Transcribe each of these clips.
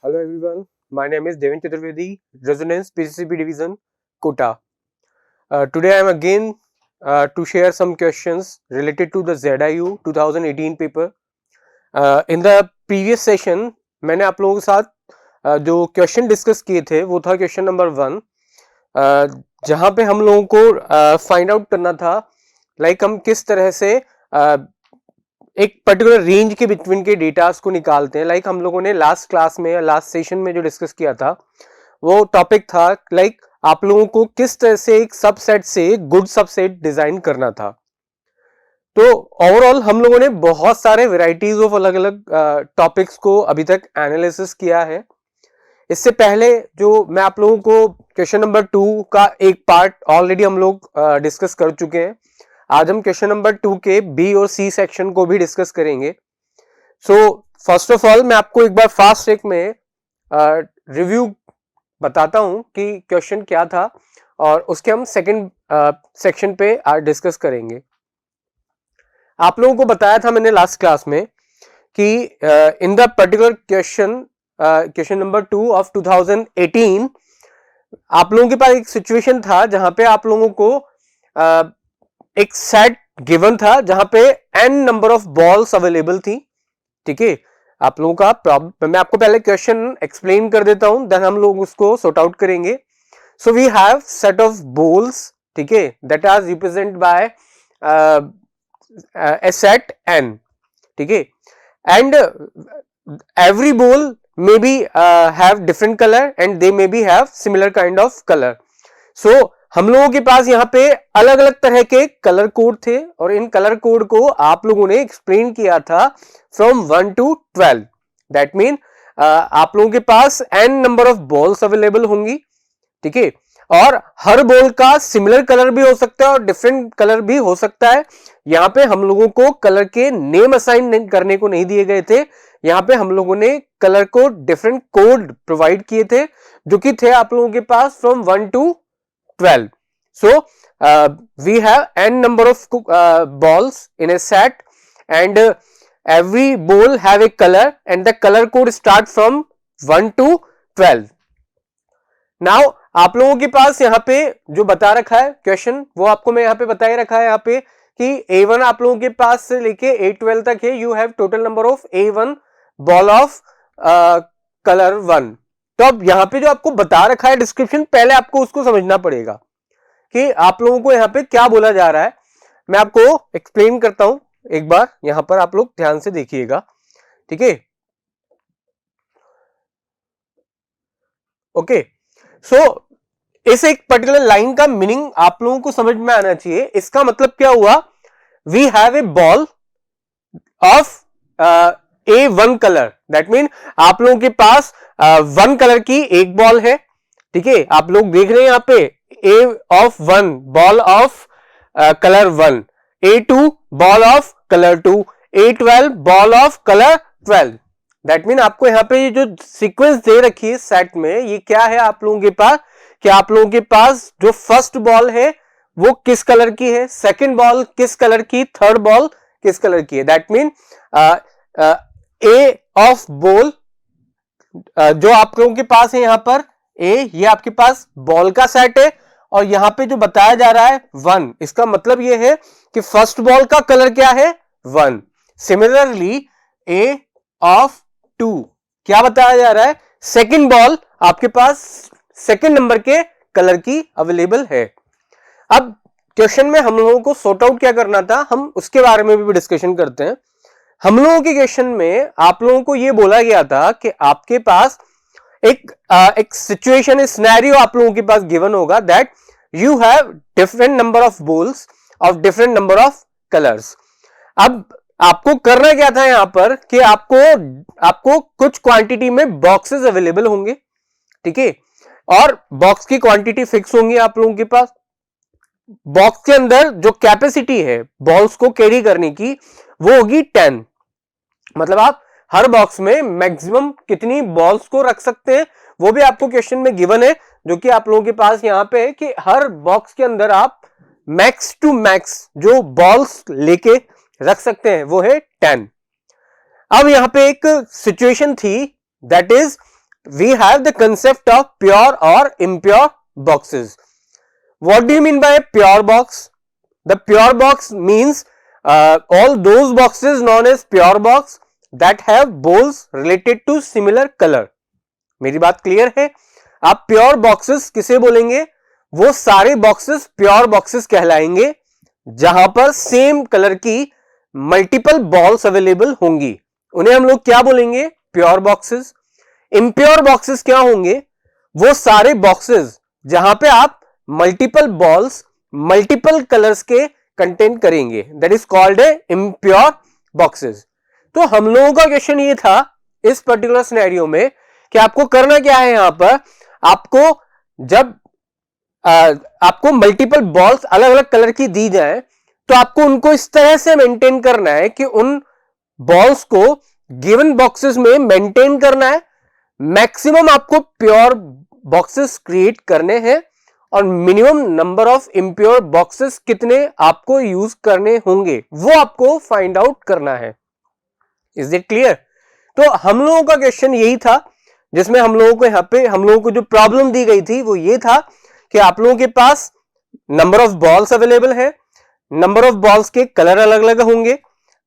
Hello everyone, my name is Devin Chaturvedi, Resonance PCCB Division, Kota. Today I am again to share some questions related to the ZIU 2018 paper. In the previous session, मैंने आप लोगों के साथ जो question discuss किए थे वो था क्वेश्चन नंबर 1, जहाँ पे हम लोगों को फाइंड आउट करना था लाइक हम किस तरह से एक पर्टिकुलर रेंज के बिटवीन के डेटास को निकालते हैं. लाइक हम लोगों ने लास्ट क्लास में या लास्ट सेशन में जो डिस्कस किया था वो टॉपिक था लाइक आप लोगों को किस तरह से एक सबसेट से गुड सबसेट डिजाइन करना था. तो ओवरऑल हम लोगों ने बहुत सारे वेराइटीज ऑफ अलग अलग टॉपिक्स को अभी तक एनालिसिस किया है. इससे पहले जो मैं आप लोगों को क्वेश्चन नंबर 2 का एक पार्ट ऑलरेडी हम लोग डिस्कस कर चुके हैं. आज हम क्वेश्चन नंबर 2 के बी और सी सेक्शन को भी डिस्कस करेंगे. सो फर्स्ट ऑफ ऑल मैं आपको एक बार फास्ट ट्रैक में रिव्यू बताता हूं कि क्वेश्चन क्या था और उसके हम सेकंड सेक्शन पे आज डिस्कस करेंगे. आप लोगों को बताया था मैंने लास्ट क्लास में कि in the particular question number 2 of 2018 आप लोगों के पास एक सिचुएशन था जहां पे आप लोगों को एक सेट गिवन था जहां पे n number of balls available थी. ठीक है, आप लोगों का प्रॉब्लम मैं आपको पहले क्वेश्चन एक्सप्लेन कर देता हूं, देन हम लोग उसको सॉर्ट आउट करेंगे. So we have set of balls, ठीक है, that are represent by a set n. ठीक है, and every ball may be have different color and they may be have similar kind of color. So हम लोगों के पास यहाँ पे अलग अलग तरह के कलर कोड थे और इन कलर कोड को आप लोगों ने एक्सप्लेन किया था फ्रॉम 1 to 12. दैट मीन आप लोगों के पास n number of balls available होंगी. ठीक है, और हर बॉल का सिमिलर कलर भी हो सकता है और डिफरेंट कलर भी हो सकता है. यहाँ पे हम लोगों को कलर के नेम असाइन करने को नहीं दिए गए थे. यहाँ पे हम लोगों ने कलर को डिफरेंट कोड प्रोवाइड किए थे जो कि थे आप लोगों के पास from 1 to 12. So we have n number of balls in a set and every ball have a color and the color code start from 1 to 12. Now आप लोगों के पास यहाँ पे जो बता रखा है क्वेश्चन वो आपको मैं यहाँ पे बता ही रखा है यहाँ पे कि A1 आप लोगों के पास से लेके A12 तक है. You have total number of A1 ball of colour 1. तो अब यहाँ पे जो आपको बता रखा है डिस्क्रिप्शन, पहले आपको उसको समझना पड़ेगा कि आप लोगों को यहाँ पे क्या बोला जा रहा है. मैं आपको एक्सप्लेन करता हूं एक बार, यहां पर आप लोग ध्यान से देखिएगा. ठीक है, ओके. सो इस एक पर्टिकुलर लाइन का मीनिंग आप लोगों को समझ में आना चाहिए. इसका मतलब क्या हुआ, we have a ball of A1 colour. That mean आप लोगों के पास 1 कलर की एक बॉल है. ठीक है, आप लोग देख रहे हैं यहाँ पे A of 1 ball of colour 1, A2 ball of colour 2, A12 ball of colour 12. That mean आपको यहाँ पे ये जो सीक्वेंस दे रखी है सेट में, ये क्या है आप लोगों के पास कि आप लोगों के पास जो फर्स्ट बॉल है वो किस कलर की है, सेकंड बॉल किस कलर की, थर्ड बॉल किस कलर की है. That mean A of ball जो आप लोगों के पास है यहाँ पर A, ये आपके पास बॉल का सेट है और यहां पे जो बताया जा रहा है 1, इसका मतलब ये है कि फर्स्ट बॉल का कलर क्या है, 1. सिमिलरली A ऑफ 2 क्या बताया जा रहा है, सेकंड बॉल आपके पास सेकंड नंबर के कलर की अवेलेबल है. अब क्वेश्चन में हम लोगों को सॉर्ट आउट क्या करना था, हम उसके बारे में भी डिस्कशन करते हैं. हम लोगों के क्वेश्चन में आप लोगों को यह बोला गया था कि आपके पास एक सिचुएशन, सिनेरियो आप लोगों के पास गिवन होगा that you have different number of balls of different number of colours. अब आपको करना क्या था यहां पर कि आपको कुछ क्वांटिटी में बॉक्सेस अवेलेबल होंगे. ठीक है, और बॉक्स की क्वांटिटी फिक्स होंगी आप लोगों के पास. बॉक्स के अंदर जो कैपेसिटी है बॉल्स को कैरी करने की वो होगी 10. मतलब आप हर बॉक्स में मैक्सिमम कितनी बॉल्स को रख सकते हैं वो भी आपको क्वेश्चन में गिवन है, जो कि आप लोगों के पास यहां पे है कि हर बॉक्स के अंदर आप मैक्स टू मैक्स जो बॉल्स लेके रख सकते हैं वो है 10. अब यहां पे एक सिचुएशन थी that is we have the concept of pure or impure boxes. What do you mean by a pure box? The pure box means all those boxes known as pure box that have balls related to similar color. मेरी बात clear है? आप pure boxes किसे बोलेंगे? वो सारे boxes pure boxes कहलाएंगे जहां पर सेम कलर की मल्टीपल बॉल्स अवेलेबल होंगी, उन्हें हम लोग क्या बोलेंगे? Pure boxes. इम्प्योर बॉक्सेस क्या होंगे? वो सारे बॉक्सेस जहां पे आप मल्टीपल बॉल्स मल्टीपल कलर्स के कंटेन करेंगे, that is called a impure boxes. तो हम लोगों का क्वेश्चन ये था इस पर्टिकुलर सिनेरियो में कि आपको करना क्या है. यहां पर आपको जब आपको मल्टीपल बॉल्स अलग अलग कलर की दी जाए तो आपको उनको इस तरह से मेंटेन करना है कि उन बॉल्स को गिवन बॉक्सेस में मेंटेन करना है. मैक्सिमम आपको प्योर बॉक्सेस क्रिएट करने हैं और minimum number of impure boxes कितने आपको यूज करने होंगे वो आपको फाइंड आउट करना है. Is it clear? तो हम लोगों का क्वेश्चन यही था जिसमें हम लोगों को यहां पे हम लोगों को जो प्रॉब्लम दी गई थी वो ये था कि आप लोगों के पास नंबर ऑफ बॉल्स अवेलेबल है, नंबर ऑफ बॉल्स के कलर अलग अलग होंगे,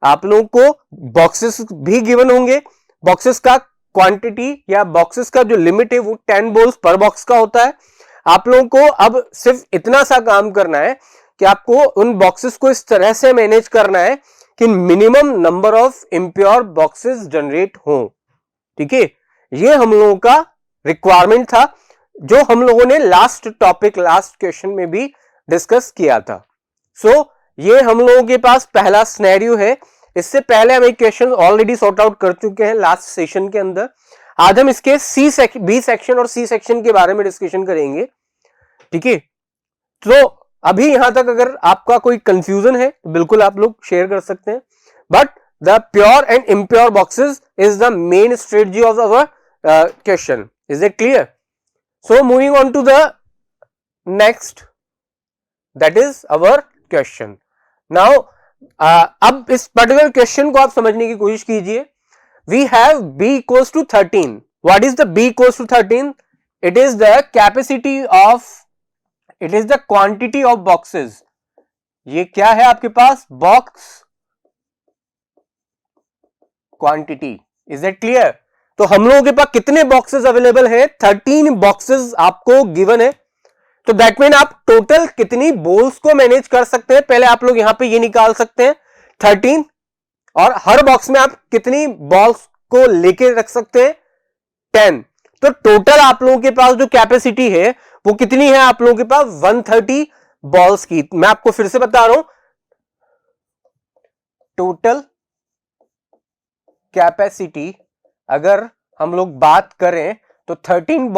आप लोगों को बॉक्सेस भी गिवन होंगे, बॉक्सेस का क्वांटिटी या बॉक्सेस का जो लिमिट है वो 10 बॉल्स पर बॉक्स का होता है. आप लोगों को अब सिर्फ इतना सा काम करना है कि आपको उन बॉक्सेस को इस तरह से मैनेज करना है कि minimum number of impure boxes generate हो. ठीक है, ये हम लोगों का रिक्वायरमेंट था जो हम लोगों ने लास्ट क्वेश्चन में भी डिस्कस किया था. सो ये हम लोगों के पास पहला सिनेरियो है. इससे पहले हम एक क्वेश्चन ऑलरेडी सॉर्ट आउट कर चुके हैं लास्ट सेशन के अंदर. आज हम इसके बी सेक्शन और सी सेक्शन के बारे में डिस्कशन करेंगे. ठीक है, तो अभी यहां तक अगर आपका कोई कंफ्यूजन है तो बिल्कुल आप लोग शेयर कर सकते हैं. But the pure and impure boxes is the main strategy of our question. Is it clear? So moving on to the next, that is our question. Now अब इस पर्टिकुलर क्वेश्चन को आप समझने की कोशिश कीजिए. We have b equals to 13. What is the b equals to 13? It is the capacity of, it is the quantity of boxes. ये क्या है आपके पास? Box quantity. Is it clear? तो हम लोगों के पास कितने बॉक्सेस अवेलेबल है? 13 बॉक्सेस आपको गिवन है. तो दैट मीन आप टोटल कितनी बॉल्स को मैनेज कर सकते हैं? पहले आप लोग यहां पे ये निकाल सकते हैं 13, और हर बॉक्स में आप कितनी बॉल्स को लेके रख सकते हैं? 10. तो टोटल आप लोगों के पास जो कैपेसिटी है वो कितनी है? आप लोगों के पास 130 बॉल्स की. मैं आपको फिर से बता रहा हूं, टोटल कैपेसिटी अगर हम लोग बात करें तो 13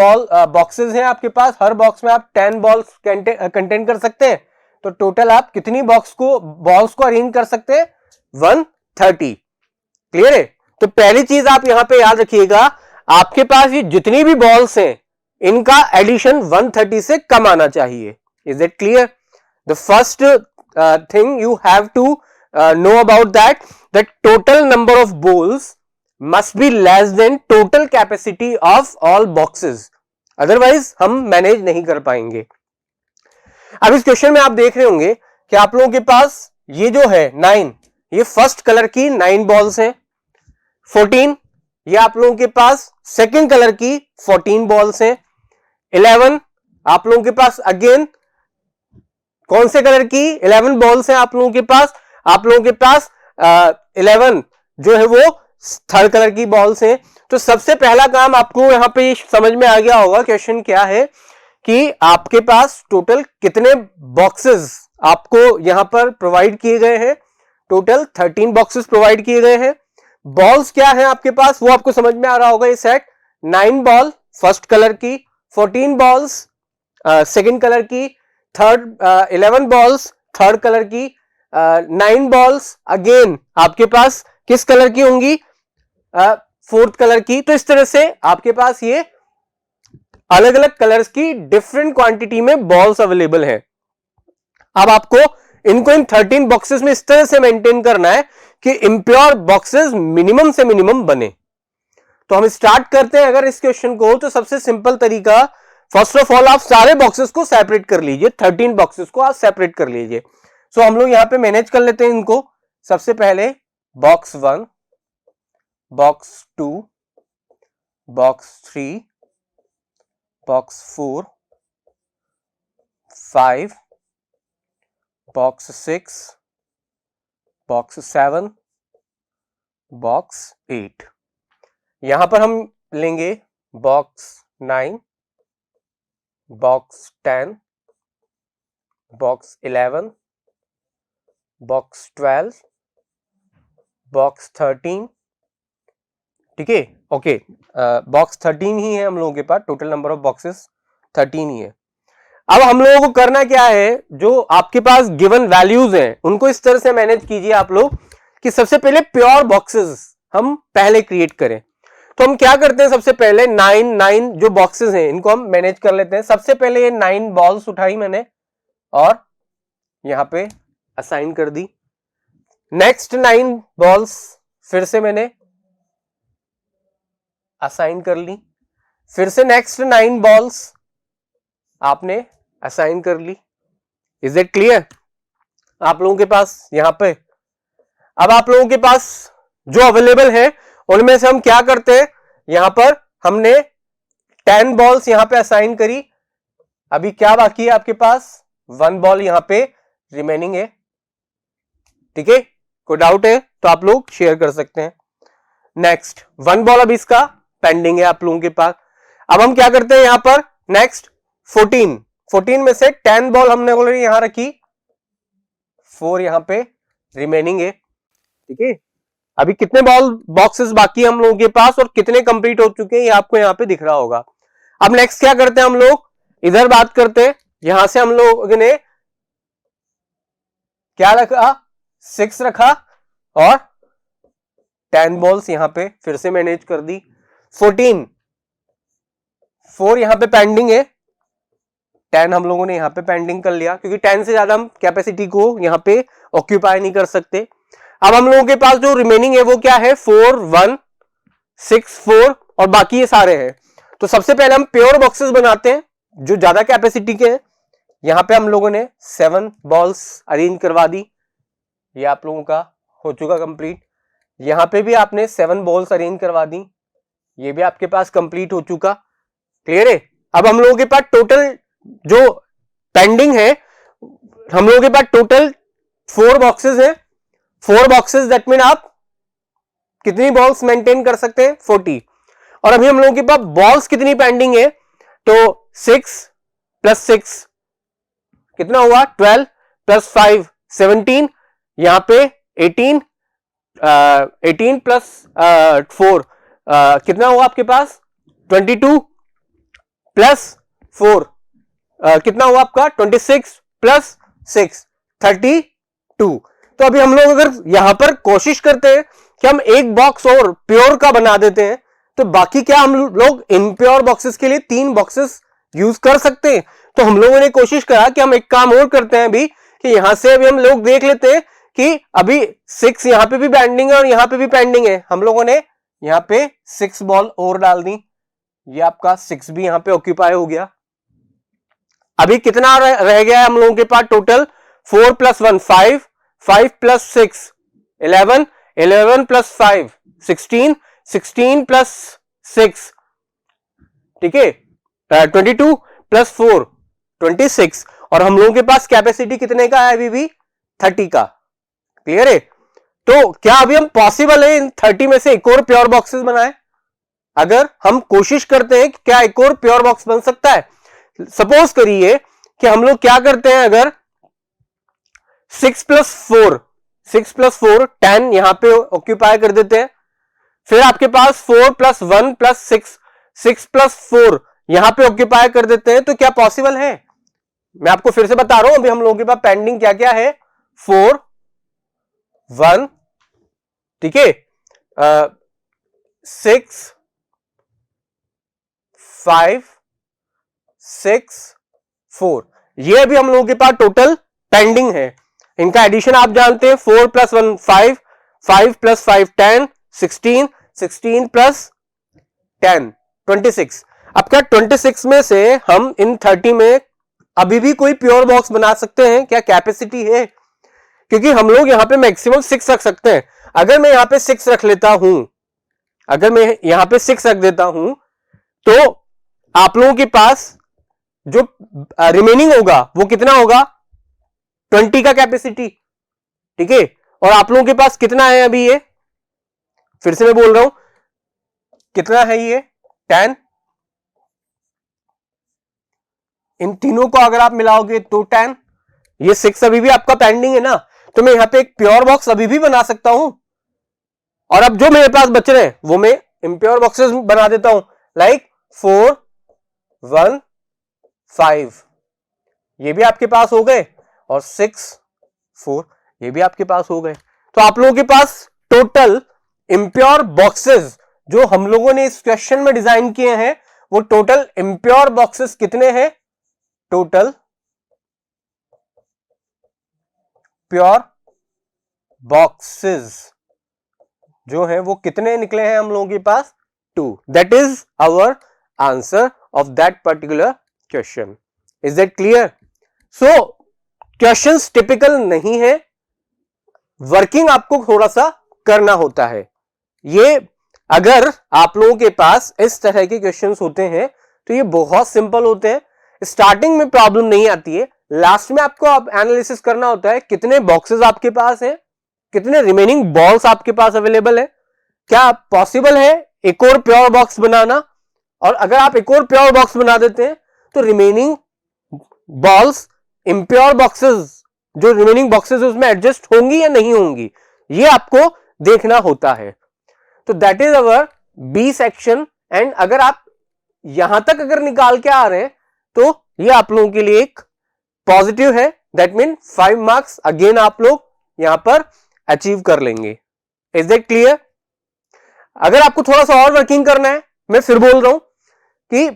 बॉक्सेस हैं आपके पास, हर बॉक्स में आप 10 बॉल्स कंटेन कर सकते हैं. तो टोटल आप कितनी बॉल्स को अरेंज कर सकते हैं? 130. क्लियर है? तो पहली चीज आप यहां पे याद रखिएगा, आपके पास ये जितनी भी बॉल्स हैं इनका एडिशन 130 से कम आना चाहिए. Is it clear? The first thing you have to know about that total number of balls must be less than total capacity of all boxes, otherwise हम मैनेज नहीं कर पाएंगे. अब इस क्वेश्चन में आप देख रहे होंगे कि आप लोगों के पास ये जो है 9, ये फर्स्ट कलर की 9 बॉल्स हैं. 14 ये आप लोगों के पास सेकंड कलर की 14 बॉल्स हैं. 11 आप लोगों के पास अगेन कौन से कलर की 11 बॉल्स हैं आप लोगों के पास? आप लोगों के पास 11 जो है वो थर्ड कलर की बॉल्स हैं. तो सबसे पहला काम आपको यहां पे समझ में आ गया होगा क्वेश्चन क्या है कि आपके पास टोटल कितने बॉक्सेस आपको यहां पर प्रोवाइड किए गए हैं. टोटल 13 बॉक्सेस प्रोवाइड किए गए हैं. बॉल्स क्या है आपके पास वो आपको समझ में आ रहा होगा. ये सेट 9 बॉल फर्स्ट कलर की, 14 बॉल्स सेकंड कलर की, 11 बॉल्स थर्ड कलर की, 9 बॉल्स अगेन आपके पास किस कलर की होंगी? फोर्थ कलर की. तो इस तरह से आपके पास ये अलग अलग कलर्स की डिफरेंट क्वांटिटी में बॉल्स अवेलेबल है. अब आपको इनको इन 13 बॉक्सेस में इस तरह से मेंटेन करना है कि इम्प्योर बॉक्सेस मिनिमम से मिनिमम बने. तो हम स्टार्ट करते हैं अगर इस क्वेश्चन को, तो सबसे सिंपल तरीका, फर्स्ट ऑफ ऑल आप सारे बॉक्सेस को सेपरेट कर लीजिए, 13 बॉक्सेस को आप सेपरेट कर लीजिए। सो हम लोग यहां पे मैनेज कर लेते हैं इनको। सबसे पहले box 1, box 2, box 3, box 4, 5, box 6, box 7, box 8। यहां पर हम लेंगे box 9, box 10, box 11, box 12, box 13, ठीक है, ओके, बॉक्स 13 ही है हम लोगों के पास, टोटल नंबर ऑफ बॉक्सेस 13 ही है। अब हम लोगों को करना क्या है, जो आपके पास गिवन वैल्यूज हैं उनको इस तरह से मैनेज कीजिए आप लोग कि सबसे पहले प्योर बॉक्सेस हम पहले क्रिएट करें। तो हम क्या करते हैं, सबसे पहले 9 जो बॉक्सेस हैं इनको हम मैनेज कर लेते हैं। सबसे पहले ये 9 बॉल्स उठाई मैंने और यहां पे असाइन कर दी। नेक्स्ट 9 बॉल्स फिर से मैंने असाइन कर ली, फिर से नेक्स्ट 9 बॉल्स आपने असाइन कर ली। इज इट क्लियर आप लोगों के पास यहां पे? अब आप लोगों के पास जो अवेलेबल है उनमें से हम क्या करते हैं, यहां पर हमने 10 बॉल्स यहां पे असाइन करी। अभी क्या बाकी है आपके पास, 1 बॉल यहां पे रिमेनिंग है, ठीक है। कोई डाउट है तो आप लोग शेयर कर सकते हैं। नेक्स्ट 1 बॉल अभी इसका पेंडिंग है आप लोगों के पास। अब हम क्या करते हैं यहां पर, नेक्स्ट 14 में से 10 बॉल हमने ऑलरेडी यहां रखी, 4 यहां पे रिमेनिंग है, ठीक है। अभी कितने बॉल बॉक्सेस बाकी है हम लोगों के पास और कितने कंप्लीट हो चुके हैं ये आपको यहां पे दिख रहा होगा। अब नेक्स्ट क्या करते हैं हम लोग, इधर बात करते हैं। यहां से हम लोग ने क्या रखा, 6 रखा और 10 बॉल्स यहां पे फिर से मैनेज कर दी। 4 यहां पे पेंडिंग है, 10 हम लोगों ने यहां पे पेंडिंग कर लिया क्योंकि 10 से ज्यादा हम कैपेसिटी को यहां पे ऑक्यूपाई नहीं कर सकते। अब हम लोगों के पास जो रिमेनिंग है वो क्या है, 4, 1, 6, 4 और बाकी ये सारे हैं। तो सबसे पहले हम प्योर बॉक्सेस बनाते हैं जो ज्यादा कैपेसिटी के हैं। यहां पे हम लोगों ने 7 बॉल्स अरेंज करवा दी, ये आप लोगों का हो चुका कंप्लीट। यहां पे भी आपने 7 बॉल्स अरेंज करवा दी, ये भी आपके पास कंप्लीट हो चुका। क्लियर है? अब हम लोगों के पास टोटल जो पेंडिंग है, हम लोगों के पास टोटल 4 बॉक्सेस है। 4 बॉक्सेस दैट मीन आप कितनी बॉल्स मेंटेन कर सकते हैं, 40। और अभी हम लोगों के पास बॉल्स कितनी पेंडिंग है, तो 6 + 6 कितना हुआ, 12 + 5 17, यहां पे 18 + 4 कितना हुआ आपके पास, 22 + 4 कितना हुआ आपका, 26 + 6 32। तो अभी हम लोग अगर यहां पर कोशिश करते हैं कि हम एक बॉक्स और प्योर का बना देते हैं, तो बाकी क्या हम लोग इनप्योर बॉक्सेस के लिए 3 बॉक्सेस यूज कर सकते हैं। तो हम लोगों ने कोशिश करा कि हम एक काम और करते हैं अभी, कि यहां से अभी हम लोग देख लेते हैं कि अभी 6 यहां पे भी पेंडिंग है और यहां पे भी पेंडिंग है। हम लोगों ने यहां पे 6 बॉल और डाल दी, ये आपका 6 भी यहां पे ऑक्यूपाई हो गया। अभी कितना रह गया है हम लोगों के पास टोटल, 4 + 1 5, 5 + 6 11, 11 + 5 16, 16 + 6 ठीक है, 22 + 4 26। और हम लोगों के पास कैपेसिटी कितने का है, अभी भी 30 का। क्लियर है? तो क्या अभी हम पॉसिबल है इन 30 में से एक और प्योर बॉक्सेस बनाए? अगर हम कोशिश करते हैं कि क्या एक और प्योर बॉक्स बन सकता है। सपोज करिए कि हम लोग क्या करते हैं, अगर 6 + 4 10 यहां पे ऑक्यूपाई कर देते हैं, फिर आपके पास 4 + 1 + 6 6 + 4 यहां पे ऑक्यूपाई कर देते हैं, तो क्या पॉसिबल है? मैं आपको फिर से बता रहा हूं, अभी हम लोगों के पास पेंडिंग क्या क्या है, 4 1 ठीक है, 6 5 6 4 ये अभी हम लोगों के पास टोटल पेंडिंग है। इनका एडिशन आप जानते हैं, 4 + 1 5, 5 + 5 10, 16, 16 + 10, 26। अब क्या 26 में से हम इन 30 में अभी भी कोई प्योर बॉक्स बना सकते हैं? क्या कैपेसिटी है? क्योंकि हम लोग यहां पे मैक्सिमम 6 रख सकते हैं। अगर मैं यहां पे 6 रख लेता हूं, अगर मैं यहां पे 6 रख देता हूं, तो आप लोगों के पास जो रिमेनिंग होगा वो कितना होगा? 20 का कैपेसिटी। ठीक है, और आप लोगों के पास कितना है अभी? ये फिर से मैं बोल रहा हूं, कितना है ये? 10। इन तीनों को अगर आप मिलाओगे तो 10। ये 6 अभी भी आपका पेंडिंग है ना, तो मैं यहां पे एक प्योर बॉक्स अभी भी बना सकता हूं। और अब जो मेरे पास बच रहे हैं वो मैं इम्प्योर बॉक्सेस बना देता हूं, लाइक 4, 1, 5, ये भी आपके पास हो गए, और 6, 4, ये भी आपके पास हो गए। तो आप लोगों के पास टोटल इम्प्योर बॉक्सेस जो हम लोगों ने इस क्वेश्चन में डिजाइन किए हैं, वो टोटल इम्प्योर बॉक्सेस कितने हैं? टोटल प्योर बॉक्सेस जो है वो कितने निकले हैं हम लोगों के पास? 2। That is our answer of that particular question. Is that clear? So questions typical नहीं है, वर्किंग आपको थोड़ा सा करना होता है। ये अगर आप लोगों के पास इस तरह के क्वेश्चंस होते हैं तो ये बहुत सिंपल होते हैं, स्टार्टिंग में प्रॉब्लम नहीं आती है, लास्ट में आपको एनालिसिस करना होता है कितने बॉक्सेस आपके पास हैं, कितने रिमेनिंग बॉल्स आपके पास अवेलेबल है, क्या पॉसिबल है एक और प्योर बॉक्स बनाना, और अगर आप एक और प्योर बॉक्स बना देते हैं तो रिमेनिंग बॉल्स इम्प्योर बॉक्सेस, जो रिमेनिंग बॉक्सेस उसमें एडजस्ट होंगी या नहीं होंगी, ये आपको देखना होता है। तो that is our B section. And अगर आप यहां तक अगर निकाल के आ रहे हैं तो ये आप लोगों के लिए एक पॉजिटिव है, दैट मीन 5 मार्क्स अगेन आप लोग यहां पर अचीव कर लेंगे। Is that clear? अगर आपको थोड़ा सा और वर्किंग करना है, मैं फिर बोल रहा हूं कि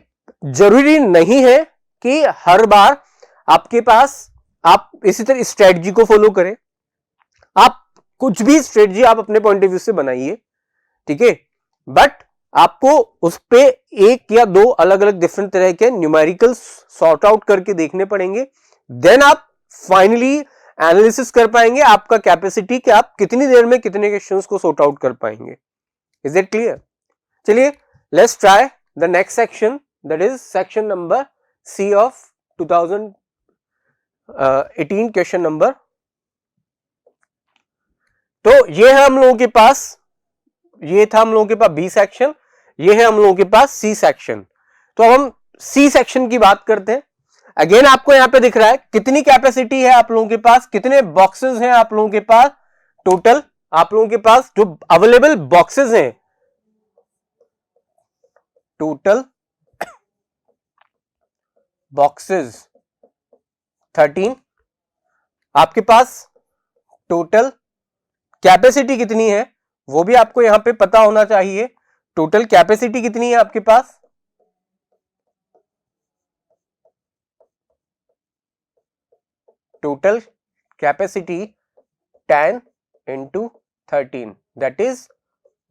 जरूरी नहीं है कि हर बार आपके पास आप इसी तरह स्ट्रेटजी को फॉलो करें। आप कुछ भी स्ट्रेटजी आप अपने पॉइंट ऑफ व्यू से बनाइए, ठीक है, बट आपको उस पे एक या दो अलग अलग डिफरेंट तरह के न्यूमेरिकल्स सॉर्ट आउट करके देखने पड़ेंगे, देन आप फाइनली एनालिसिस कर पाएंगे आपका कैपेसिटी कि आप कितनी देर में कितने क्वेश्चंस को सॉर्ट आउट कर पाएंगे। Is it clear? चलिए let's try the next section, that is section number C of 2018 question number. तो ये है हम लोगों के पास, ये था हम लोगों के पास बी सेक्शन, ये है हम लोगों के पास सी सेक्शन। तो अब हम सी सेक्शन की बात करते हैं। अगेन आपको यहां पे दिख रहा है कितनी कैपेसिटी है आप लोगों के पास, कितने बॉक्सेस हैं आप लोगों के पास, टोटल आप लोगों के पास जो अवेलेबल बॉक्सेस हैं, टोटल बॉक्सेस 13। आपके पास टोटल कैपेसिटी कितनी है वो भी आपको यहां पे पता होना चाहिए। टोटल कैपेसिटी कितनी है आपके पास? Total capacity 10 into 13 that is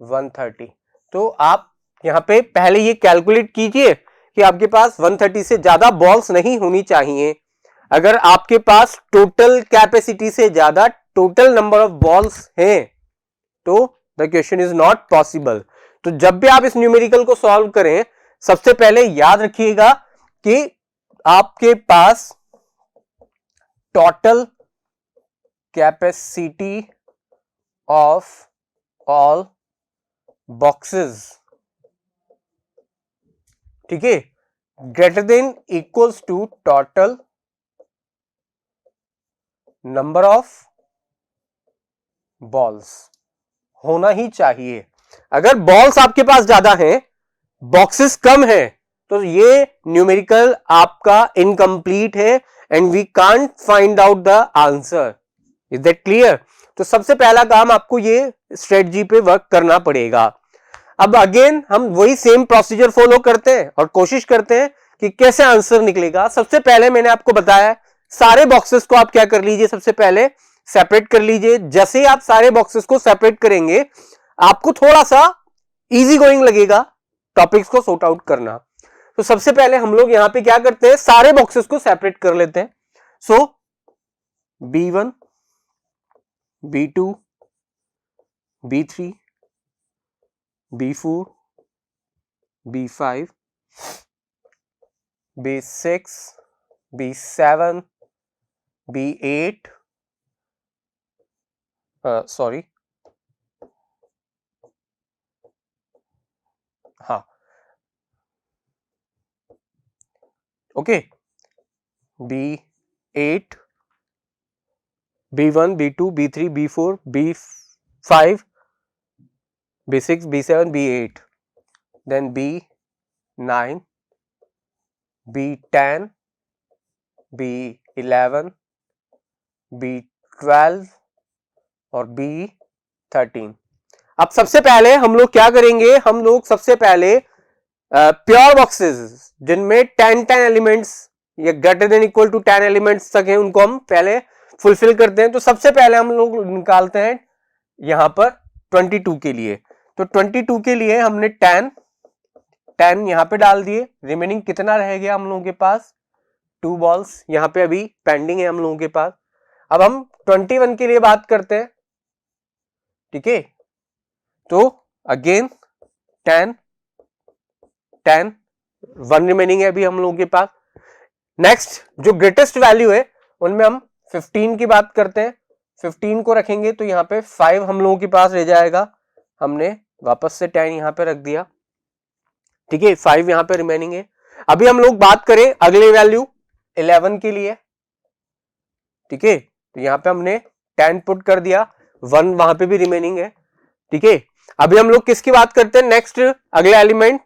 130। तो आप यहां पे पहले ये कैलकुलेट कीजिए कि आपके पास 130 से ज्यादा बॉल्स नहीं होनी चाहिए। अगर आपके पास टोटल कैपेसिटी से ज्यादा टोटल नंबर ऑफ बॉल्स हैं तो the question is not possible. तो जब भी आप इस न्यूमेरिकल को सॉल्व करें, सबसे पहले याद रखिएगा कि आपके पास total capacity of all boxes, ठीक है, greater than equals to total number of balls होना ही चाहिए। अगर बॉल्स आपके पास ज्यादा हैं, बॉक्सेस कम है, तो ये न्यूमेरिकल आपका इनकम्प्लीट है and we can't find out the answer. Is that clear? तो सबसे पहला काम आपको ये स्ट्रेटजी पे वर्क करना पड़ेगा। अब अगेन हम वही सेम प्रोसीजर फॉलो करते हैं और कोशिश करते हैं कि कैसे आंसर निकलेगा। सबसे पहले मैंने आपको बताया सारे बॉक्सेस को आप क्या कर लीजिए, सबसे पहले सेपरेट कर लीजिए। जैसे ही आप सारे बॉक्सेस को सेपरेट करेंगे आपको थोड़ा सा इजी गोइंग लगेगा, टॉपिक्स को सॉर्ट आउट करना। तो सबसे पहले हम लोग यहां पे क्या करते हैं, सारे बॉक्सेस को सेपरेट कर लेते हैं। सो B1, B2, B3, B4, B5, B6, B7, B8, sorry हाँ okay, B8, B1, B2, B3, B4, B5, B6, B7, B8, then B9, B10, B11, B12 और B13। अब सबसे पहले हम लोग क्या करेंगे, हम लोग सबसे पहले प्योर बॉक्सेस जिनमें 10 एलिमेंट्स या greater than equal to 10 elements तक हैं, उनको हम पहले फुलफिल करते हैं। तो सबसे पहले हम लोग निकालते हैं यहां पर 22 के लिए। तो 22 के लिए हमने 10 यहां पे डाल दिए। रिमेनिंग कितना रह गया हम लोगों के पास, 2 बॉल्स यहां पे अभी पेंडिंग है हम लोगों के पास। अब हम 21 के लिए बात करते हैं, ठीक है। तो अगेन 10 1 रिमेनिंग है अभी हम लोगों के पास। नेक्स्ट जो ग्रेटेस्ट वैल्यू है उनमें हम 15 की बात करते हैं। 15 को रखेंगे तो यहाँ पे 5 हम लोगों के पास रह जाएगा। हमने वापस से 10 यहां पे रख दिया, ठीक है। 5 यहां पे रिमेनिंग है। अभी हम लोग बात करें अगले वैल्यू 11 के लिए, ठीक है। तो यहां पे हमने 10 पुट कर दिया, 1 वहां पे भी रिमेनिंग है, ठीक है। अभी हम लोग किसकी बात करते हैं, नेक्स्ट अगला एलिमेंट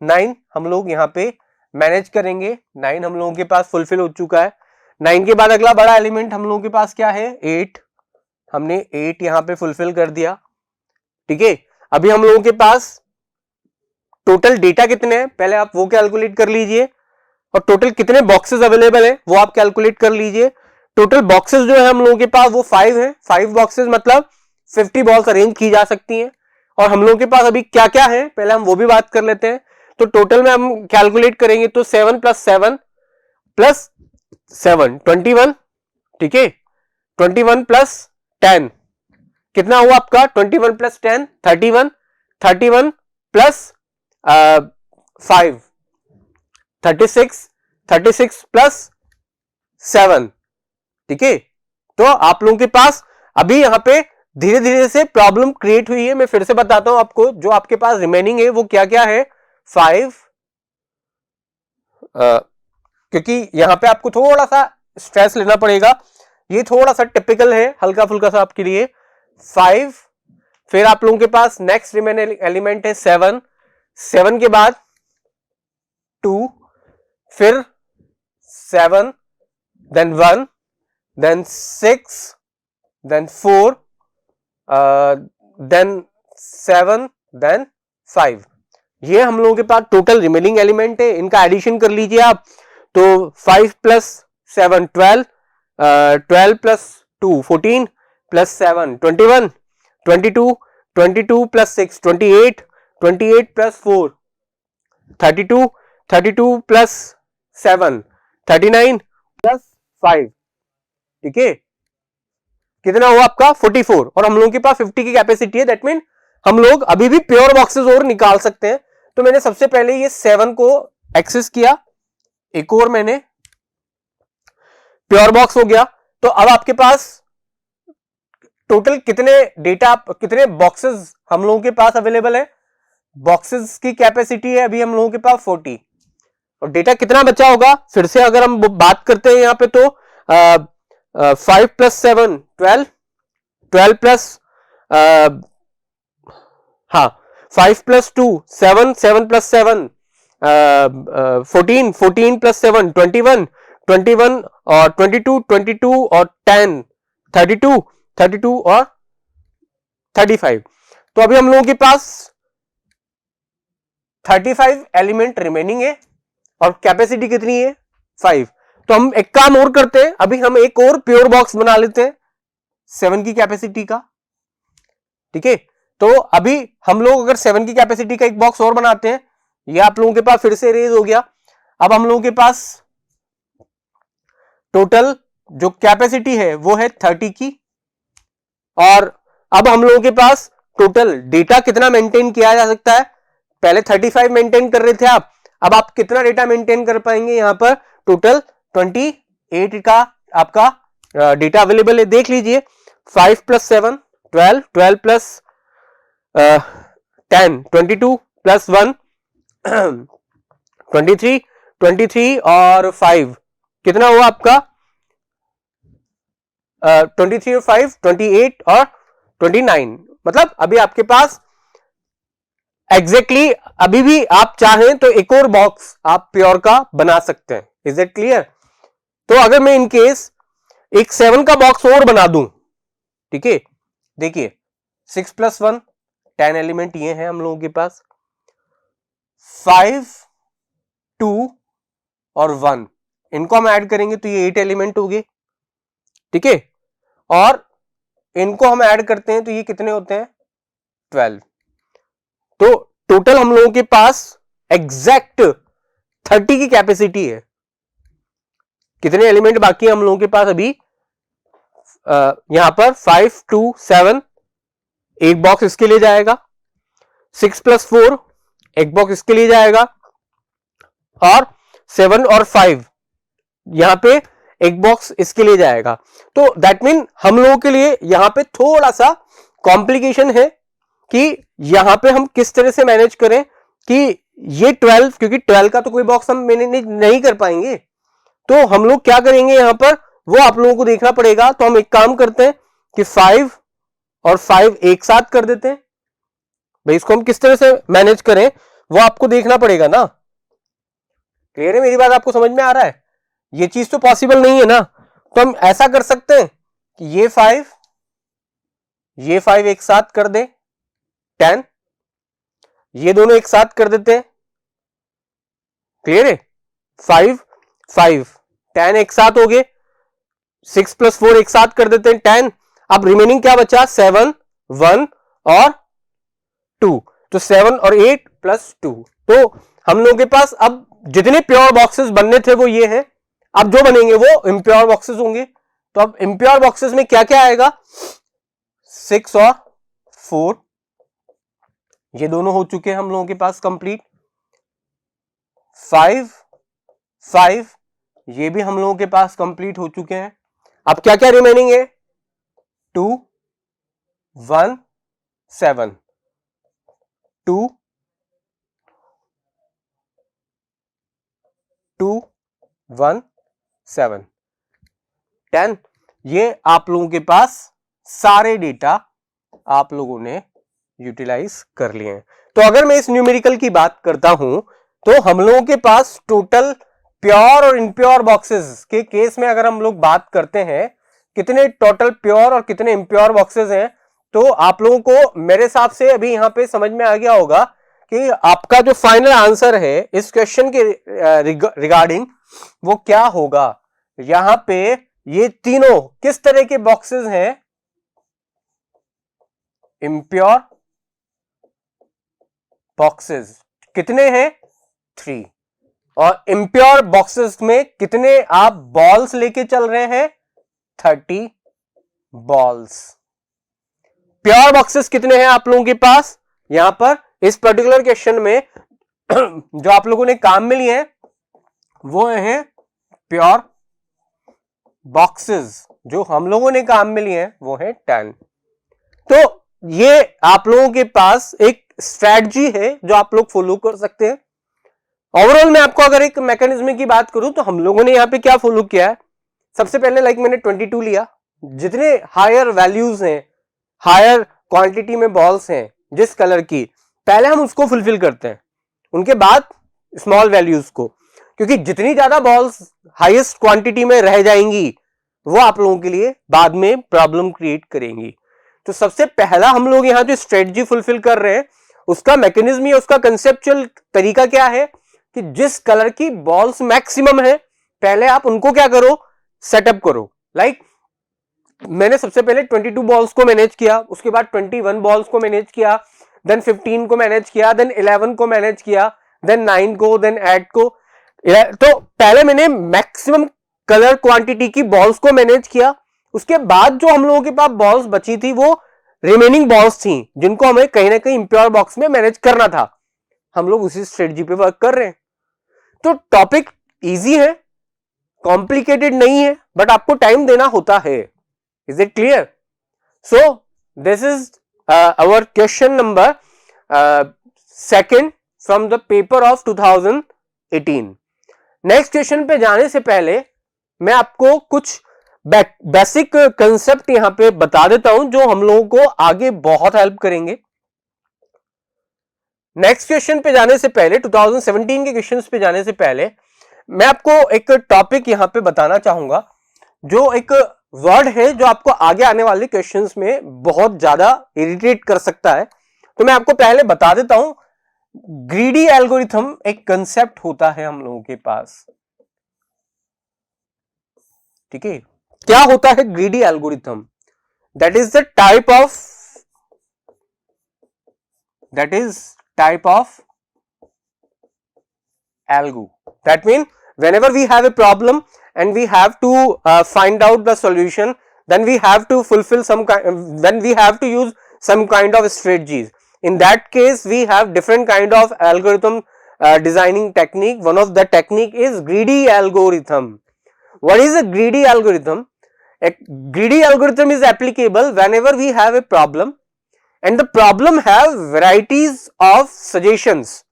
9 हम लोग यहां पे मैनेज करेंगे। 9 हम लोगों के पास फुलफिल हो चुका है। 9 के बाद अगला बड़ा एलिमेंट हम लोगों के पास क्या है, 8। हमने 8 यहां पे फुलफिल कर दिया, ठीक है। अभी हम लोगों के पास टोटल डेटा कितने हैं पहले आप वो कैलकुलेट कर लीजिए, और टोटल कितने बॉक्सेस अवेलेबल है वो आप कैलकुलेट कर लीजिए। टोटल बॉक्सेस जो है हम लोगों के पास वो 5 है। 5 बॉक्सेस मतलब 50 बॉल्स अरेंज की जा सकती हैं। और हम लोगों के पास अभी क्या क्या है पहले हम वो भी बात कर लेते हैं। तो टोटल में हम कैलकुलेट करेंगे तो 7 + 7 + 7 21, ठीक है। 21 + 10 कितना हुआ आपका, 21 + 10 31, 31 + 5 36, 36 + 7, ठीक है। तो आप लोगों के पास अभी यहां पे धीरे धीरे से प्रॉब्लम क्रिएट हुई है। मैं फिर से बताता हूं आपको, जो आपके पास रिमेनिंग है वो क्या क्या है, 5, क्योंकि यहां पे आपको थोड़ा सा स्ट्रेस लेना पड़ेगा, ये थोड़ा सा टिपिकल है, हल्का फुल्का सा आपके लिए। 5, फिर आप लोगों के पास नेक्स्ट रिमेनिंग एलिमेंट है 7, 7 के बाद 2, फिर 7, then 1, then 6, then 4, then 7, then 5। ये हम लोगों के पास टोटल रिमेनिंग एलिमेंट है। इनका एडिशन कर लीजिए आप, तो 5 + 7 12, 12 + 2 14 + 7 21, 22, 22 + 6 28, 28 + 4 32, 32 + 7 39 + 5, ठीक है। कितना हुआ आपका 44, और हम लोगों के पास 50 की कैपेसिटी है। दैट मीन हम लोग अभी भी प्योर बॉक्सेस और निकाल सकते हैं। तो मैंने सबसे पहले ये 7 को एक्सेस किया, एक और मैंने प्योर बॉक्स हो गया। तो अब आपके पास टोटल कितने डेटा, कितने बॉक्सेस हम लोगों के पास अवेलेबल है, बॉक्सेस की कैपेसिटी है अभी हम लोगों के पास 40, और डेटा कितना बचा होगा फिर से अगर हम बात करते हैं यहां पे, तो 5 + 7 12, 12 + हाँ 5 + 2 7, 7 + 7 14, 14 + 7 21, 21 और 22, 22 और 10 32, 32 और 35। तो अभी हम लोगों के पास 35 एलिमेंट रिमेनिंग है, और कैपेसिटी कितनी है 5। तो हम एक काम और करते हैं, अभी हम एक और प्योर बॉक्स बना लेते हैं 7 की कैपेसिटी का, ठीक है। तो अभी हम लोग अगर 7 की कैपेसिटी का एक बॉक्स और बनाते हैं, ये आप लोगों के पास फिर से रेज हो गया। अब हम लोगों के पास टोटल जो कैपेसिटी है वो है 30 की, और अब हम लोगों के पास टोटल डेटा कितना मेंटेन किया जा सकता है। पहले 35 मेंटेन कर रहे थे आप, अब आप कितना डेटा मेंटेन कर पाएंगे, यहां पर टोटल 28 का आपका डेटा अवेलेबल है। देख लीजिए 5 + 7 12, 12 + 10 22 + 1 23, 23 और 5 कितना हुआ आपका 23 और 5 28 और 29। मतलब अभी आपके पास एग्जैक्टली अभी भी आप चाहें तो एक और बॉक्स आप प्योर का बना सकते हैं। Is it clear? तो अगर मैं इन केस एक 7 का बॉक्स और बना दूं, ठीक है, देखिए 6 + 1 10 एलिमेंट ये हैं हम लोगों के पास, 5 2 और 1 इनको हम ऐड करेंगे तो ये 8 एलिमेंट हो गए, ठीक है, और इनको हम ऐड करते हैं तो ये कितने होते हैं 12। तो टोटल हम लोगों के पास एग्जैक्ट 30 की कैपेसिटी है। कितने एलिमेंट बाकी है हम लोगों के पास अभी, यहां पर 5 2 7 एक बॉक्स इसके लिए जाएगा, 6 + 4 एक बॉक्स इसके लिए जाएगा, और 7 और 5 यहां पे एक बॉक्स इसके लिए जाएगा। तो दैट मीन हम लोगों के लिए यहां पे थोड़ा सा कॉम्प्लिकेशन है कि यहां पे हम किस तरह से मैनेज करें कि ये 12, क्योंकि 12 का तो कोई बॉक्स हम मैनेज नहीं कर पाएंगे, तो हम लोग क्या करेंगे यहां पर वो आप लोगों को देखना पड़ेगा। तो हम एक काम करते हैं कि 5 और 5 एक साथ कर देते हैं। भाई इसको हम किस तरह से मैनेज करें वो आपको देखना पड़ेगा ना। क्लियर है मेरी बात? आपको समझ में आ रहा है? ये चीज तो पॉसिबल नहीं है ना। तो हम ऐसा कर सकते हैं कि ये 5 एक साथ कर दे 10, ये दोनों एक साथ कर देते हैं। क्लियर है? 5 5 10 एक साथ हो गए, 6 + 4 एक साथ कर देते हैं 10। अब रिमेनिंग क्या बचा 7 1 और 2, तो 7 और 8 + 2। तो हम लोगों के पास अब जितने प्योर बॉक्सेस बनने थे वो ये हैं, अब जो बनेंगे वो इम्प्योर बॉक्सेस होंगे। तो अब इम्प्योर बॉक्सेस में क्या क्या आएगा, 6 और 4 ये दोनों हो चुके हैं हम लोगों के पास कंप्लीट, 5 5 ये भी हम लोगों के पास कंप्लीट हो चुके हैं। अब क्या क्या रिमेनिंग है, 2 1 7 2 2 1 7 10। ये आप लोगों के पास सारे डेटा आप लोगों ने यूटिलाइज कर लिए हैं। तो अगर मैं इस न्यूमेरिकल की बात करता हूं तो हम लोगों के पास टोटल प्योर और इम्प्योर बॉक्सेस के केस में अगर हम लोग बात करते हैं कितने टोटल प्योर और कितने इम्प्योर बॉक्सेस हैं, तो आप लोगों को मेरे हिसाब से अभी यहां पे समझ में आ गया होगा कि आपका जो फाइनल आंसर है इस क्वेश्चन के रिगार्डिंग वो क्या होगा। यहां पे ये तीनों किस तरह के बॉक्सेस हैं, इम्प्योर बॉक्सेस कितने हैं 3, और इम्प्योर बॉक्सेस में कितने आप बॉल्स लेके चल रहे हैं 30 बॉल्स। प्योर बॉक्सेस कितने हैं आप लोगों के पास, यहां पर इस पर्टिकुलर क्वेश्चन में जो आप लोगों ने काम में लिए हैं वो है प्योर बॉक्सेस, जो हम लोगों ने काम में लिए हैं वो है 10। तो ये आप लोगों के पास एक स्ट्रैटेजी है जो आप लोग फॉलो कर सकते हैं। ओवरऑल मैं आपको अगर एक मैकेनिज्म की बात करूं तो हम लोगों ने यहां पे क्या फॉलो किया है, सबसे पहले मैंने 22 लिया, जितने हायर वैल्यूज हैं, हायर क्वांटिटी में बॉल्स हैं जिस कलर की, पहले हम उसको फुलफिल करते हैं, उनके बाद स्मॉल वैल्यूज को, क्योंकि जितनी ज्यादा बॉल्स हाईएस्ट क्वांटिटी में रह जाएंगी वो आप लोगों के लिए बाद में प्रॉब्लम क्रिएट करेंगी। तो सबसे पहला हम लोग यहां जो स्ट्रेटजी फुलफिल कर रहे हैं उसका मैकेनिज्म या उसका कंसेप्चुअल तरीका क्या है कि जिस कलर की बॉल्स मैक्सिमम है पहले आप उनको क्या करो, सेटअप करो। लाइक मैंने सबसे पहले 22 बॉल्स को मैनेज किया, उसके बाद 21 बॉल्स को मैनेज किया, देन 15 को मैनेज किया, देन 11 को मैनेज किया, देन 9 को, देन 8 को। तो पहले मैंने मैक्सिमम कलर क्वांटिटी की बॉल्स को मैनेज किया, उसके बाद जो हम लोगों के पास बॉल्स बची थी वो रिमेनिंग बॉल्स थी जिनको हमें कहीं ना कहीं इंप्योर बॉक्स में मैनेज करना था। हम लोग उसी स्ट्रेटजी पे वर्क कर रहे हैं। तो टॉपिक इजी है, कॉम्प्लिकेटेड नहीं है, बट आपको टाइम देना होता है। Is it clear? So this is our question number second from the paper of 2018। Next question पे जाने से पहले मैं आपको कुछ बेसिक कंसेप्ट यहां पे बता देता हूं जो हम लोगों को आगे बहुत हेल्प करेंगे। नेक्स्ट क्वेश्चन पे जाने से पहले, 2017 के क्वेश्चंस पे जाने से पहले मैं आपको एक टॉपिक यहां पे बताना चाहूंगा, जो एक वर्ड है जो आपको आगे आने वाले क्वेश्चंस में बहुत ज्यादा इरिटेट कर सकता है। तो मैं आपको पहले बता देता हूं, ग्रीडी एल्गोरिथम एक कंसेप्ट होता है हम लोगों के पास। ठीक है, क्या होता है greedy algorithm? That is the type of algo. That means whenever we have a problem and we have to find out the solution, then we have to fulfill then we have to use some kind of strategies. In that case, we have different kind of algorithm designing technique. One of the technique is greedy algorithm. What is a greedy algorithm? A greedy algorithm is applicable whenever we have a problem and the problem have varieties of suggestions,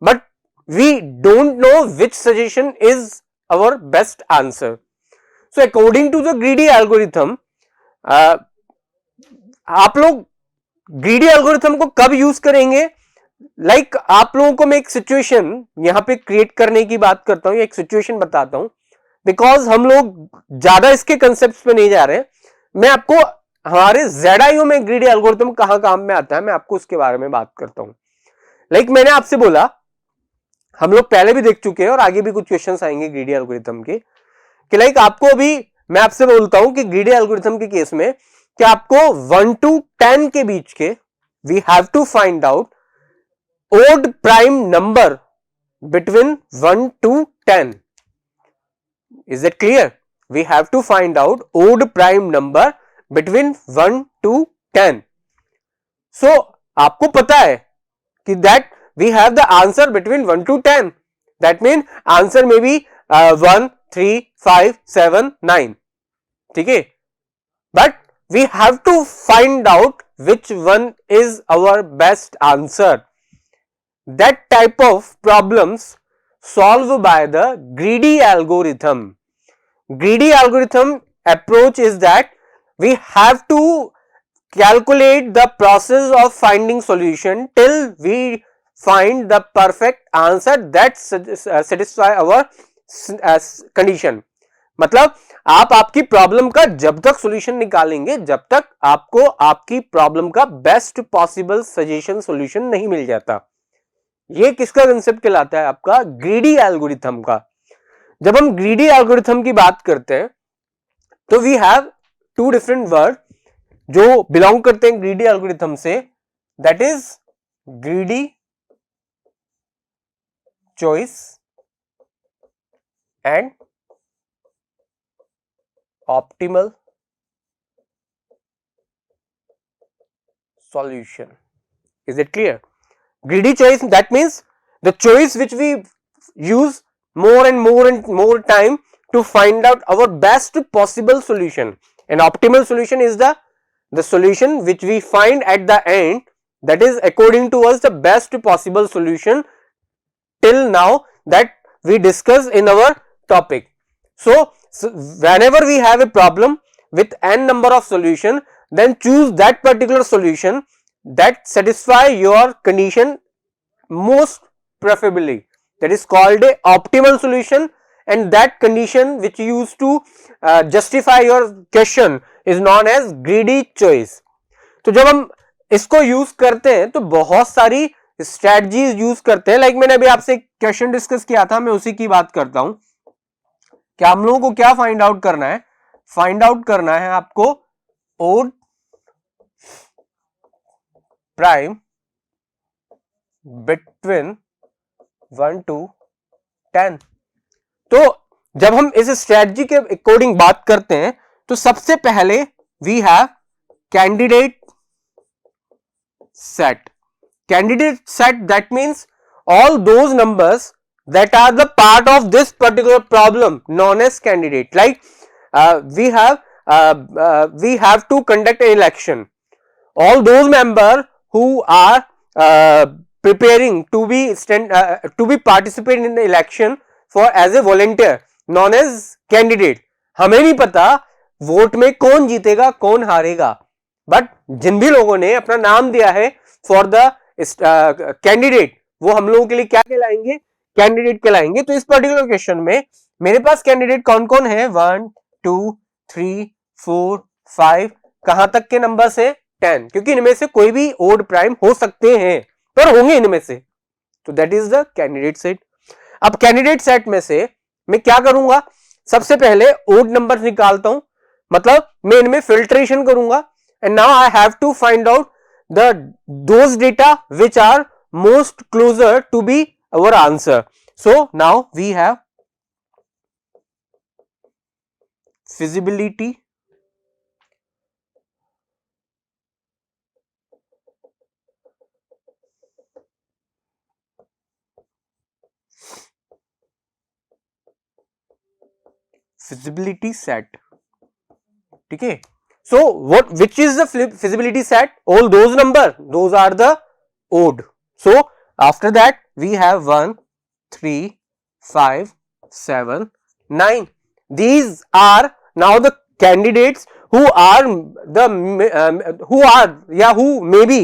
but we don't know which suggestion is our best answer. So according to the greedy algorithm, आप लोग greedy algorithm को कब use करेंगे? Like आप लोगों को मैं एक सिचुएशन यहां पे क्रिएट करने की बात करता हूं, एक सिचुएशन बताता हूं, बिकॉज हम लोग ज्यादा इसके कंसेप्ट पे नहीं जा रहे। मैं आपको हमारे ZIO में ग्रीडी एल्गोरिथम कहां काम में आता है, मैं आपको उसके बारे में बात करता हूं। लाइक मैंने आपसे बोला, हम लोग पहले भी देख चुके हैं और आगे भी कुछ क्वेश्चंस आएंगे ग्रीडी एल्गोरिथम के, कि लाइक आपको अभी मैं आपसे बोलता हूं कि ग्रीडी एल्गोरिथम के केस में कि आपको 1 to 10 के बीच के we have to find out odd prime number between 1 to 10. Is it clear? We have to find out odd prime number between 1 to 10. So आपको पता है कि that we have the answer between 1 to 10. That means answer may be 1, 3, 5, 7, 9. ठीक है? But we have to find out which one is our best answer. That type of problems solved by the greedy algorithm. Greedy algorithm approach is that we have to calculate the process of finding solution till we find the perfect answer that satisfy our condition. मतलब आप आपकी problem का जब तक solution निकालेंगे जब तक आपको आपकी प्रॉब्लम का बेस्ट पॉसिबल सजेशन सॉल्यूशन नहीं मिल जाता। ये किसका कंसेप्ट कहलाता है? आपका ग्रीडी एल्गोरिथम का। जब हम ग्रीडी एल्गोरिथम की बात करते हैं तो we have two different word जो बिलोंग करते हैं ग्रीडी एल्गोरिथम से, that is greedy choice and optimal solution. Is it clear? Greedy choice, that means the choice which we use more and more time to find out our best possible solution, and optimal solution is the solution which we find at the end, that is according to us the best possible solution till now that we discuss in our topic. So whenever we have a problem with n number of solution, then choose that particular solution that satisfy your condition most preferably. That is called a optimal solution, and that condition which you use to justify your question is known as greedy choice. तो जब हम इसको use करते हैं तो बहुत सारी strategies use करते हैं। लाइक मैंने अभी आपसे क्वेश्चन डिस्कस किया था, मैं उसी की बात करता हूं कि हम लोगों को क्या फाइंड आउट करना है। फाइंड आउट करना है आपको odd prime between 1 to 10। तो जब हम इस स्ट्रेटजी के अकॉर्डिंग बात करते हैं तो सबसे पहले we have candidate set. Candidate set that means all those numbers that are the part of this particular problem known as candidate, like we have to conduct an election. All those members who are preparing to be participating in the election for as a volunteer known as candidate। हमें नहीं पता vote में कौन जीतेगा कौन हारेगा, but जिन भी लोगों ने अपना नाम दिया है फॉर द कैंडिडेट वो हम लोगों के लिए क्या कहलाएंगे, कैंडिडेट कहलाएंगे। तो इस पर्टिकुलर क्वेश्चन में मेरे पास कैंडिडेट कौन कौन है, 1 2 3 4 5, कहां तक के नंबर से 10, क्योंकि इनमें से कोई भी ओड प्राइम हो सकते हैं पर होंगे इनमें से। तो that is the candidate set. अब कैंडिडेट सेट में से मैं क्या करूंगा, सबसे पहले ओड नंबर निकालता हूं, मतलब मैं इनमें फिल्ट्रेशन करूंगा। And now I have to find out the those data which are most closer to be our answer. So now we have feasibility set, ठीक है। So which is the feasibility set? All those number, those are the odd. So after that we have 1 3 5 7 9, these are now the candidates who are the who may be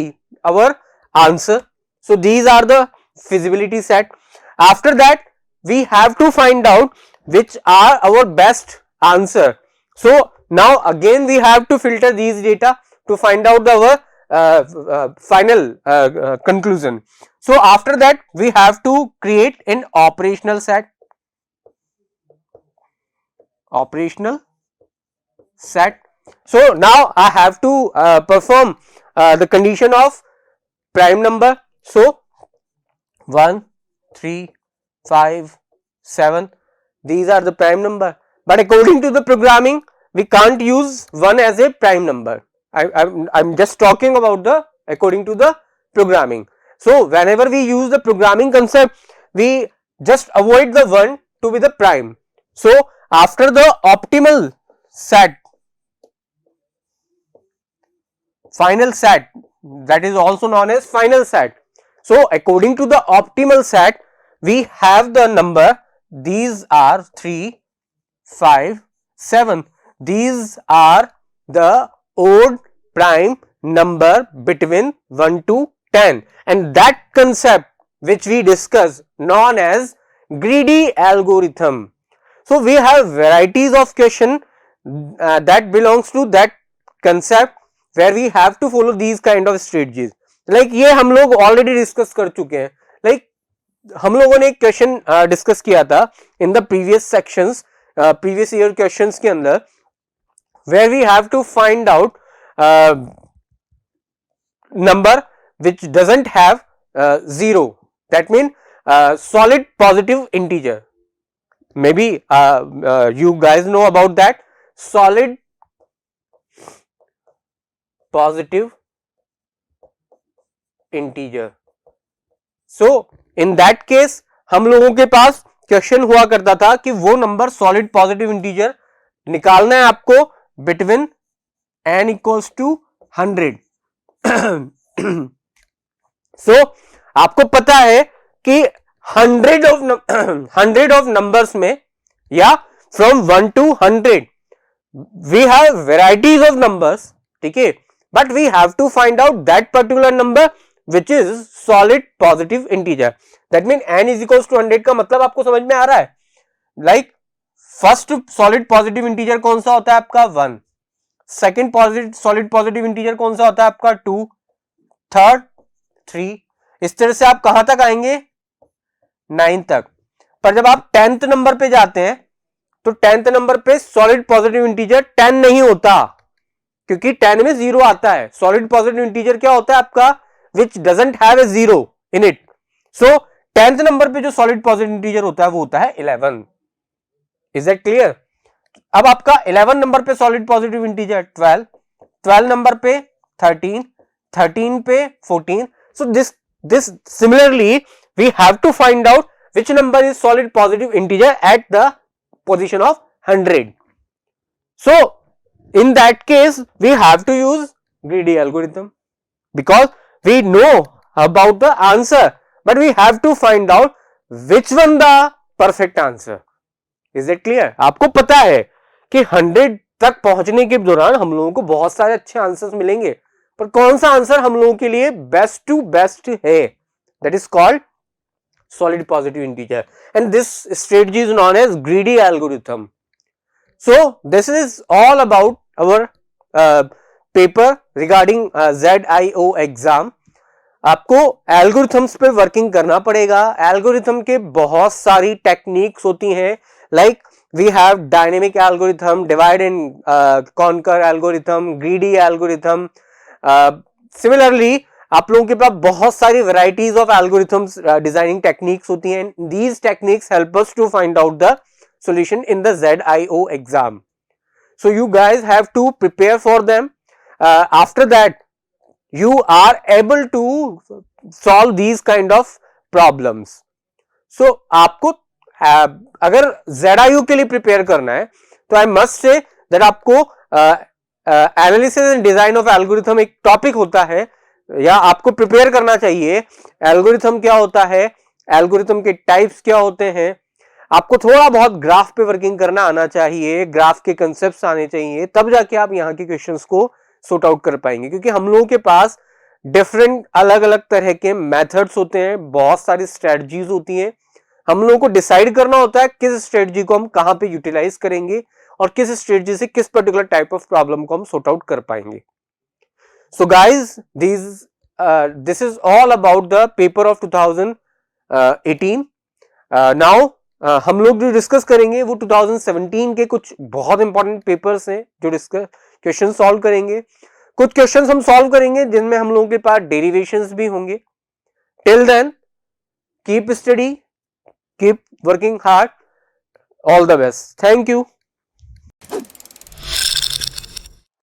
our answer. So these are the feasibility set. After that we have to find out which are our best answer. So now again we have to filter these data to find out our final conclusion. So after that we have to create an operational set. So now I have to perform the condition of prime number. So 1 3 5 7, these are the prime number, but according to the programming we can't use 1 as a prime number. I'm just talking about the according to the programming. So whenever we use the programming concept we just avoid the 1 to be the prime. So after the optimal set, final set, that is also known as final set. So according to the optimal set we have the number, these are 3 5 7, these are the odd prime number between 1 to 10, and that concept which we discussed known as greedy algorithm. So we have varieties of question that belongs to that concept where we have to follow these kind of strategies. Like ये हम लोग already discuss कर चुके हैं। Like हम लोगों ने एक क्वेश्चन डिस्कस किया था in the previous sections, previous year questions के अंदर, where we have to find out number which doesn't have 0, that means solid positive integer. Maybe you guys know about that, solid positive integer. So in that case हम लोगों के पास question हुआ करता था कि वो नंबर सॉलिड पॉजिटिव इंटीजर निकालना है आपको between n equals to 100. So आपको पता है कि 100 of numbers में या from 1 to 100 we have varieties of numbers, ठीक है, but we have to find out that particular number which is solid positive integer. That means n is equals to 100 का मतलब आपको समझ में आ रहा है। Like first solid positive integer कौन सा होता है आपका 1, सेकेंड सॉलिड पॉजिटिव इंटीजर कौन सा होता है आपका 2, थर्ड 3, इस तरह से आप कहां तक आएंगे 9 तक। पर जब आप 10th नंबर पे जाते हैं तो 10th नंबर पे सॉलिड पॉजिटिव इंटीजर 10 नहीं होता, क्योंकि 10 में 0 आता है। सॉलिड पॉजिटिव इंटीजर क्या होता है आपका, विच doesn't have a 0 in it. So 10th number पे जो सॉलिड पॉजिटिव इंटीजर होता है वो होता है 11। Is that clear? अब आपका 11 नंबर पे सॉलिड पॉजिटिव इंटीजर 12, 12 नंबर पे 13, 13 पे 14। So this similarly we have to find out which number is solid positive integer at the position of 100. So in that case we have to use greedy algorithm because we know about the answer, but we have to find out which one the perfect answer. Is it clear? आपको पता है कि 100 तक पहुंचने के दौरान हम लोगों को बहुत सारे अच्छे आंसर्स मिलेंगे, पर कौन सा आंसर हम लोगों के लिए बेस्ट टू बेस्ट है, that is called solid positive integer, and this strategy is known as greedy algorithm. So this is all about our paper regarding ZIO exam. आपको एल्गोरिथम्स पे वर्किंग करना पड़ेगा। एल्गोरिथम के बहुत सारी टेक्निक्स होती हैं, like we have dynamic algorithm, divide and conquer algorithm, greedy algorithm. Similarly आप लोगों के पास बहुत सारी varieties of algorithms designing techniques होती हैं। These techniques help us to find out the solution in the ZIO exam. So you guys have to prepare for them. After that you are able to solve these kind of problems. So आपको अगर ZIO के लिए prepare करना है तो I must say that आपको analysis and design of algorithm एक topic होता है, या आपको प्रिपेयर करना चाहिए एल्गोरिथम क्या होता है, एल्गोरिथम के टाइप्स क्या होते हैं। आपको थोड़ा बहुत ग्राफ पे वर्किंग करना आना चाहिए, ग्राफ के कंसेप्ट्स आने चाहिए, तब जाके आप यहाँ के क्वेश्चंस को सॉर्ट आउट कर पाएंगे। क्योंकि हम लोगों के पास डिफरेंट अलग अलग तरह के मेथड्स होते हैं, बहुत सारी स्ट्रेटजीज होती हैं। हम लोगों को डिसाइड करना होता है किस स्ट्रेटजी को हम कहां पे यूटिलाइज करेंगे और किस स्ट्रेटजी से किस पर्टिकुलर टाइप ऑफ प्रॉब्लम को हम सॉर्ट आउट कर पाएंगे। So guys this is all about the paper of 2018। Now हम लोग जो डिस्कस करेंगे वो 2017 के कुछ बहुत इंपॉर्टेंट पेपर्स हैं जो डिस्कस क्वेश्चन सॉल्व करेंगे। कुछ क्वेश्चंस हम सॉल्व करेंगे जिनमें हम लोगों के पास डेरिवेशंस भी होंगे। Till then keep study, keep working hard, all the best, thank you.